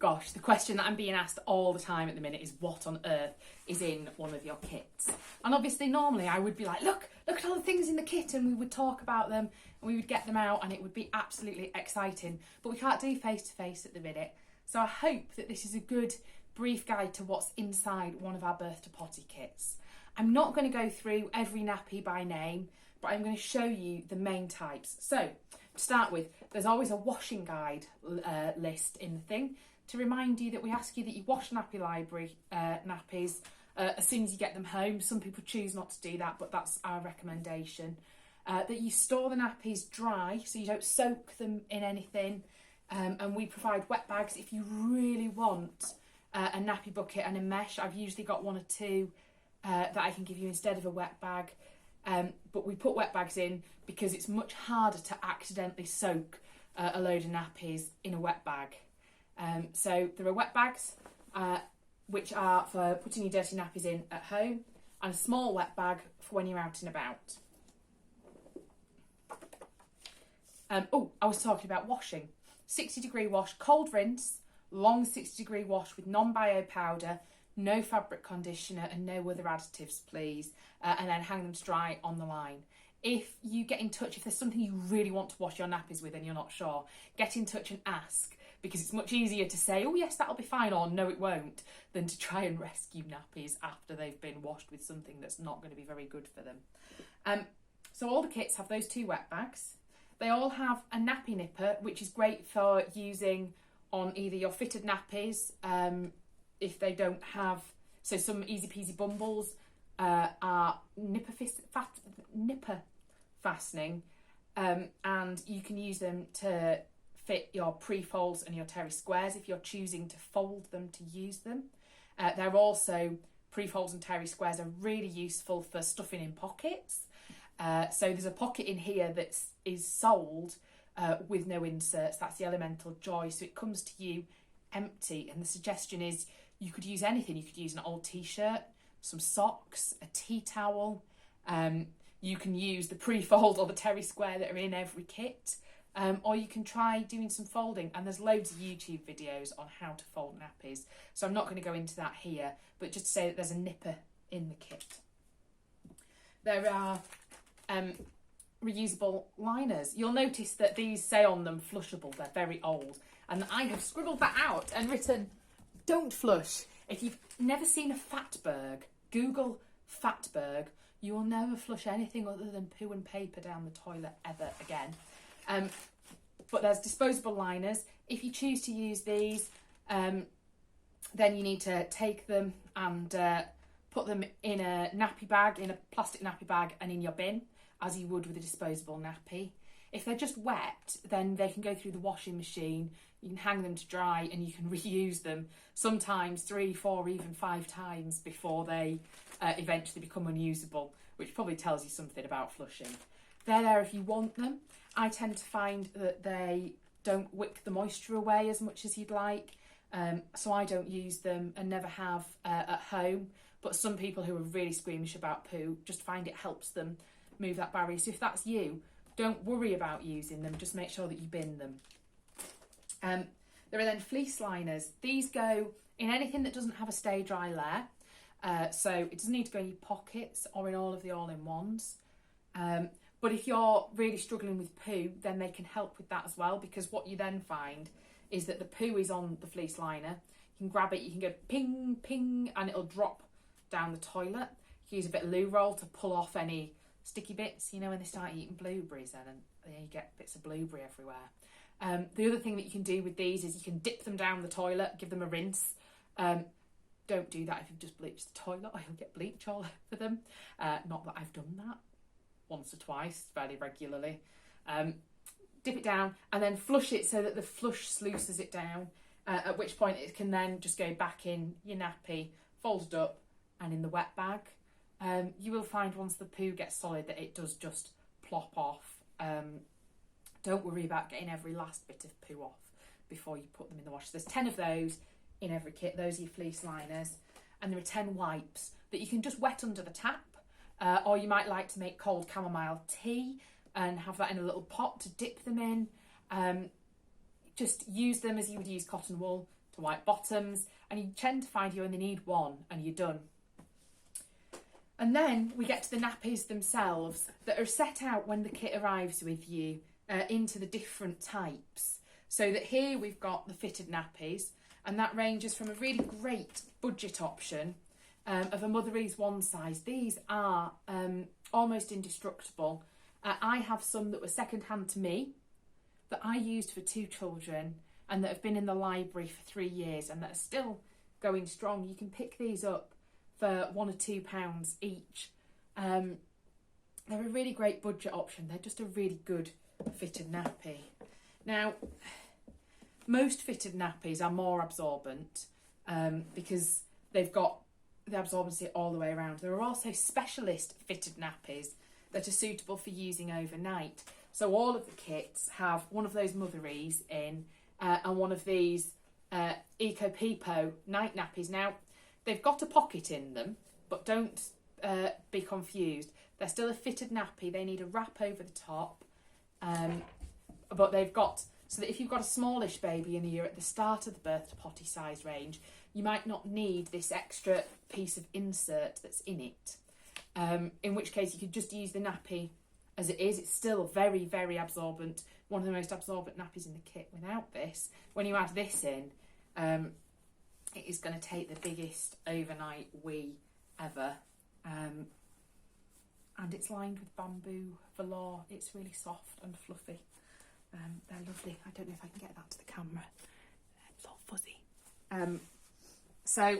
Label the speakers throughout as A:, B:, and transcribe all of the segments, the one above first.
A: Gosh, the question that I'm being asked all the time at the minute is what on earth is in one of your kits? And obviously normally I would be like, look at all the things in the kit, and we would talk about them and we would get them out and it would be absolutely exciting. But we can't do face to face at the minute. So I hope that this is a good brief guide to what's inside one of our Birth to Potty kits. I'm not going to go through every nappy by name, but I'm going to show you the main types. So to start with, there's always a washing guide list in the thing, to remind you that we ask you that you wash nappy library nappies as soon as you get them home. Some people choose not to do that, but that's our recommendation. That you store the nappies dry, so you don't soak them in anything. And we provide wet bags if you really want a nappy bucket and a mesh. I've usually got one or two that I can give you instead of a wet bag. But we put wet bags in because it's much harder to accidentally soak a load of nappies in a wet bag. So there are wet bags, which are for putting your dirty nappies in at home, and a small wet bag for when you're out and about. I was talking about washing. 60-degree wash, cold rinse, long 60-degree wash with non-bio powder, no fabric conditioner and no other additives, please, and then hang them to dry on the line. If you get in touch, if there's something you really want to wash your nappies with and you're not sure, get in touch and ask, because it's much easier to say, oh yes, that'll be fine, or no, it won't, than to try and rescue nappies after they've been washed with something that's not going to be very good for them. So all the kits have those two wet bags. They all have a nappy nipper, which is great for using on either your fitted nappies, if they don't have, so some easy peasy bumbles are nipper fastening, and you can use them to fit your pre-folds and your terry squares if you're choosing to fold them to use them. They're also, pre-folds and terry squares are really useful for stuffing in pockets. So there's a pocket in here that is sold with no inserts. That's the Elemental Joy. So it comes to you empty. And the suggestion is you could use anything. You could use an old t-shirt, some socks, a tea towel. You can use the pre-fold or the terry square that are in every kit. Or you can try doing some folding. And there's loads of YouTube videos on how to fold nappies. So I'm not going to go into that here. But just to say that there's a nipper in the kit. There are reusable liners. You'll notice that these say on them flushable. They're very old, and I have scribbled that out and written don't flush. If you've never seen a fatberg, Google fatberg. You will never flush anything other than poo and paper down the toilet ever again. But there's disposable liners. If you choose to use these, then you need to take them and put them in a nappy bag, in a plastic nappy bag, and in your bin, as you would with a disposable nappy. If they're just wet, then they can go through the washing machine. You can hang them to dry and you can reuse them, sometimes 3, 4, even 5 times before they eventually become unusable, which probably tells you something about flushing. They're there if you want them. I tend to find that they don't wick the moisture away as much as you'd like, so I don't use them and never have at home. But some people who are really squeamish about poo just find it helps them move that barrier. So if that's you, don't worry about using them, just make sure that you bin them. There are then fleece liners. These go in anything that doesn't have a stay dry layer, so it doesn't need to go in your pockets or in all of the all-in-ones. But if you're really struggling with poo, then they can help with that as well, because what you then find is that the poo is on the fleece liner. You can grab it, you can go ping, ping, and it'll drop down the toilet. You can use a bit of loo roll to pull off any sticky bits, you know, when they start eating blueberries then, and you get bits of blueberry everywhere. The other thing that you can do with these is you can dip them down the toilet, give them a rinse. Don't do that if you've just bleached the toilet, or you'll get bleach all over them. Not that I've done that once or twice, fairly regularly. Dip it down and then flush it so that the flush sluices it down, at which point it can then just go back in your nappy, folded up and in the wet bag. You will find once the poo gets solid that it does just plop off. Don't worry about getting every last bit of poo off before you put them in the wash. There's 10 of those in every kit. Those are your fleece liners. And there are 10 wipes that you can just wet under the tap, or you might like to make cold chamomile tea and have that in a little pot to dip them in. Just use them as you would use cotton wool. to white bottoms, and you tend to find you only need one and you're done. And then we get to the nappies themselves that are set out when the kit arrives with you into the different types. So that here we've got the fitted nappies, and that ranges from a really great budget option of a Motherese one size. These are almost indestructible. I have some that were second hand to me that I used for 2 children and that have been in the library for 3 years and that are still going strong. You can pick these up for £1 or £2 each. They're a really great budget option. They're just a really good fitted nappy. Now, most fitted nappies are more absorbent because they've got the absorbency all the way around. There are also specialist fitted nappies that are suitable for using overnight. So all of the kits have one of those Motherese in and one of these Eco Peepo night nappies. Now, they've got a pocket in them, but don't be confused. They're still a fitted nappy. They need a wrap over the top. But they've got, so that if you've got a smallish baby and you're at the start of the birth to potty size range, you might not need this extra piece of insert that's in it. In which case you could just use the nappy as it is. It's still very, very absorbent. One of the most absorbent nappies in the kit. Without this, when you add this in, it is going to take the biggest overnight wee ever. And it's lined with bamboo velour. It's really soft and fluffy. They're lovely. I don't know if I can get that to the camera. It's all fuzzy. So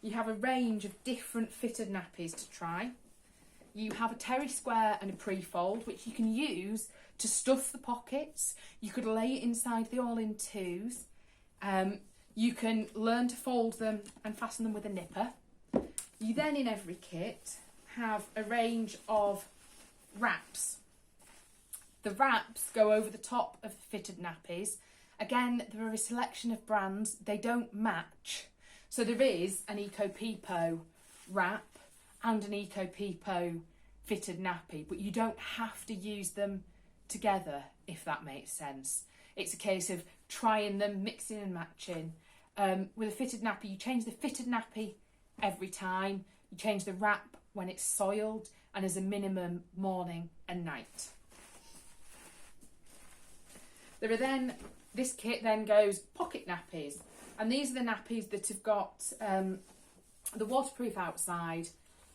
A: you have a range of different fitted nappies to try. You have a terry square and a pre-fold, which you can use to stuff the pockets. You could lay it inside the all-in-twos. You can learn to fold them and fasten them with a nipper. You then, in every kit, have a range of wraps. The wraps go over the top of the fitted nappies. Again, there are a selection of brands. They don't match. So there is an Eco Peepo wrap and an Eco Peepo fitted nappy, but you don't have to use them together, if that makes sense. It's a case of trying them, mixing and matching. With a fitted nappy, you change the fitted nappy every time. You change the wrap when it's soiled, and as a minimum, morning and night. There are then, this kit then goes pocket nappies, and these are the nappies that have got the waterproof outside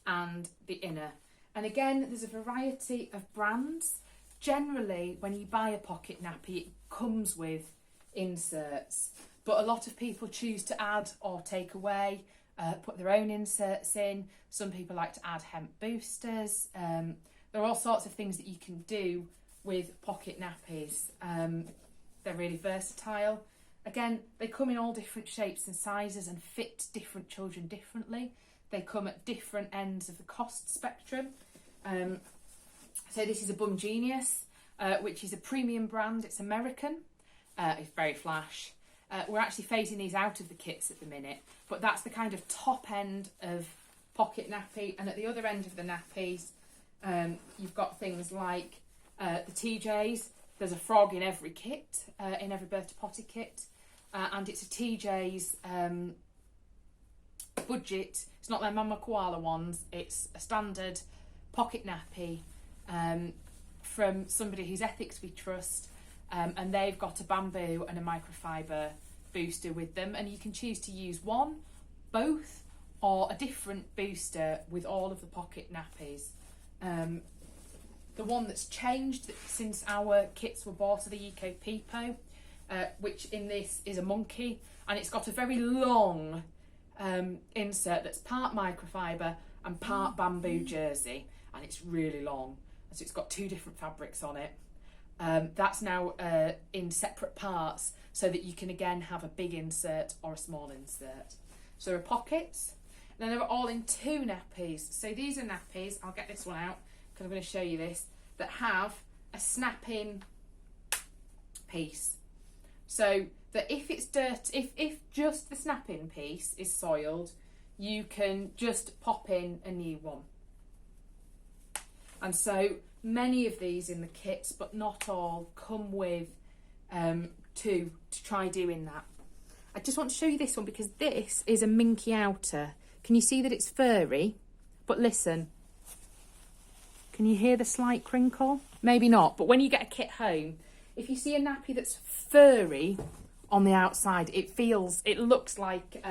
A: and the inner. And again, there's a variety of brands. Generally, when you buy a pocket nappy, it comes with inserts, but a lot of people choose to add or take away, put their own inserts in. Some people like to add hemp boosters. There are all sorts of things that you can do with pocket nappies. They're really versatile. Again, they come in all different shapes and sizes and fit different children differently. They come at different ends of the cost spectrum. So this is a Bum Genius, which is a premium brand. It's American. It's very flash. We're actually phasing these out of the kits at the minute, but that's the kind of top end of pocket nappy. And at the other end of the nappies, you've got things like the TJs. There's a frog in every kit, in every birth to potty kit, and it's a TJ's budget. It's not their Mama Koala ones. It's a standard pocket nappy from somebody whose ethics we trust, and they've got a bamboo and a microfiber booster with them, and you can choose to use one, both, or a different booster with all of the pocket nappies. The one that's changed since our kits were bought are the Eco Peepo, which in this is a monkey, and it's got a very long insert that's part microfiber and part bamboo jersey, and it's really long, so it's got 2 different fabrics on it. That's now in separate parts so that you can again have a big insert or a small insert. So there are pockets, and then they're all in 2 nappies. So these are nappies, I'll get this one out because I'm going to show you this, that have a snap-in piece. So that if it's dirt, if just the snap-in piece is soiled, you can just pop in a new one. And so many of these in the kits, but not all, come with 2 to try doing that. I just want to show you this one because this is a minky outer. Can you see that it's furry? But listen, can you hear the slight crinkle? Maybe not, but when you get a kit home, if you see a nappy that's furry on the outside, it looks like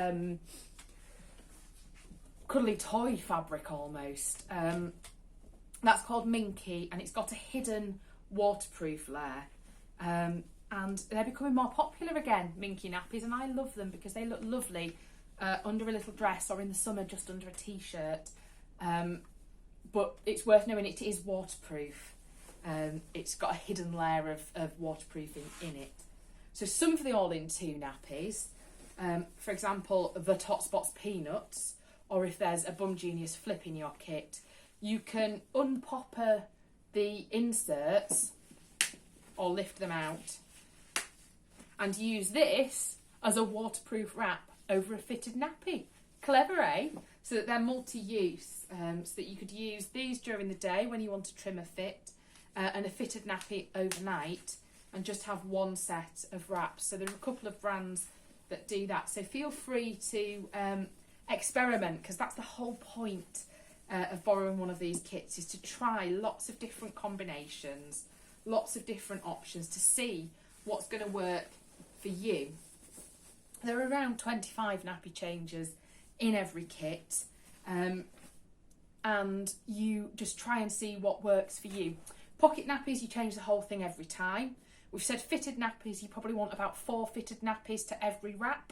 A: cuddly toy fabric almost. That's called minky, and it's got a hidden waterproof layer. And they're becoming more popular again, minky nappies, and I love them because they look lovely under a little dress or in the summer just under a t-shirt. But it's worth knowing it is waterproof. It's got a hidden layer of waterproofing in it. So some of the all-in-two nappies, for example, the Tot Spots Peanuts, or if there's a Bum Genius flip in your kit, you can unpopper the inserts or lift them out and use this as a waterproof wrap over a fitted nappy. Clever, eh? So that they're multi-use, so that you could use these during the day when you want to trim a fit, and a fitted nappy overnight, and just have one set of wraps. So there are a couple of brands that do that. So feel free to experiment, because that's the whole point of borrowing one of these kits, is to try lots of different combinations, lots of different options to see what's going to work for you. There are around 25 nappy changes in every kit, and you just try and see what works for you. Pocket nappies, you change the whole thing every time. We've said fitted nappies, you probably want about 4 fitted nappies to every wrap.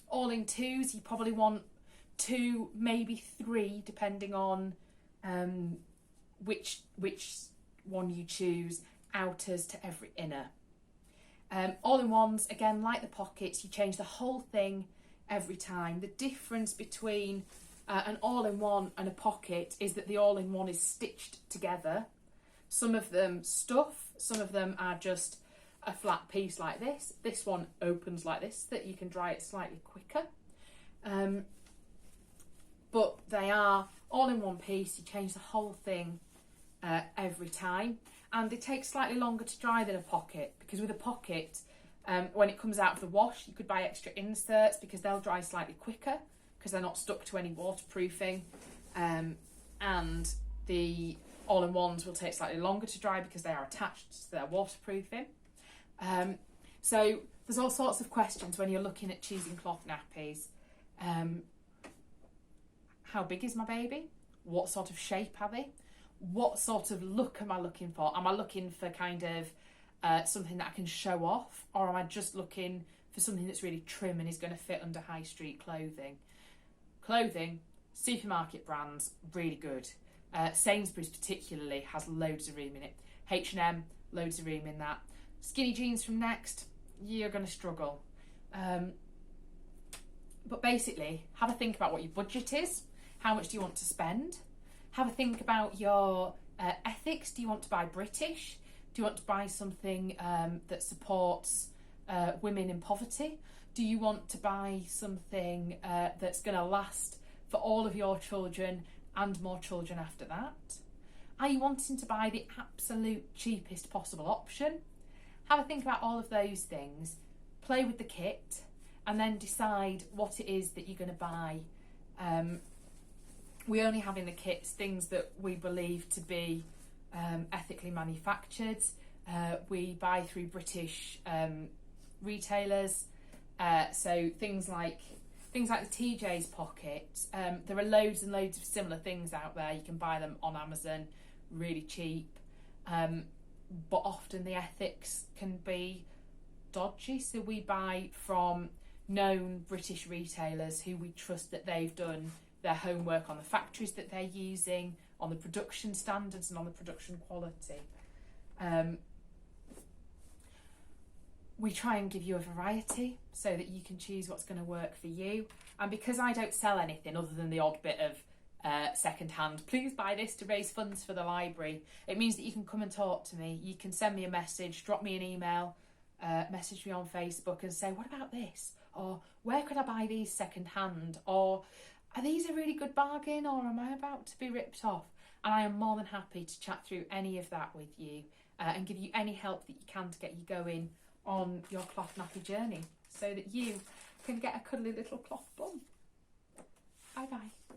A: All in twos, you probably want 2, maybe 3, depending on which one you choose, outers to every inner. All in ones, again, like the pockets, you change the whole thing every time. The difference between an all-in-one and a pocket is that the all-in-one is stitched together. Some of them stuff, some of them are just a flat piece like this. This one opens like this, so that you can dry it slightly quicker. But they are all in one piece. You change the whole thing every time, and they take slightly longer to dry than a pocket, because with a pocket, when it comes out of the wash, you could buy extra inserts because they'll dry slightly quicker because they're not stuck to any waterproofing, and the all-in-ones will take slightly longer to dry because they are attached to their waterproofing. So there's all sorts of questions when you're looking at choosing cloth nappies. How big is my baby? What sort of shape are they? What sort of look am I looking for? Am I looking for kind of something that I can show off, or am I just looking for something that's really trim and is going to fit under high street clothing? Supermarket brands, really good. Sainsbury's particularly has loads of room in it. H&M, loads of room in that. Skinny jeans from Next, you're going to struggle. But basically, have a think about what your budget is. How much do you want to spend? Have a think about your ethics. Do you want to buy British? Do you want to buy something that supports women in poverty? Do you want to buy something that's going to last for all of your children and more children after that? Are you wanting to buy the absolute cheapest possible option? Have a think about all of those things, play with the kit, and then decide what it is that you're going to buy. We only have in the kits things that we believe to be ethically manufactured. We buy through British retailers, so things like the TJ's pocket. There are loads and loads of similar things out there. You can buy them on Amazon, really cheap, but often the ethics can be dodgy. So we buy from known British retailers who we trust that they've done their homework on the factories that they're using, on the production standards and on the production quality. We try and give you a variety so that you can choose what's going to work for you. And because I don't sell anything other than the odd bit of second-hand, please buy this to raise funds for the library, it means that you can come and talk to me. You can send me a message, drop me an email, message me on Facebook and say, what about this? Or where could I buy these second-hand? Or are these a really good bargain, or am I about to be ripped off? And I am more than happy to chat through any of that with you and give you any help that you can to get you going on your cloth nappy journey so that you can get a cuddly little cloth bum. Bye bye.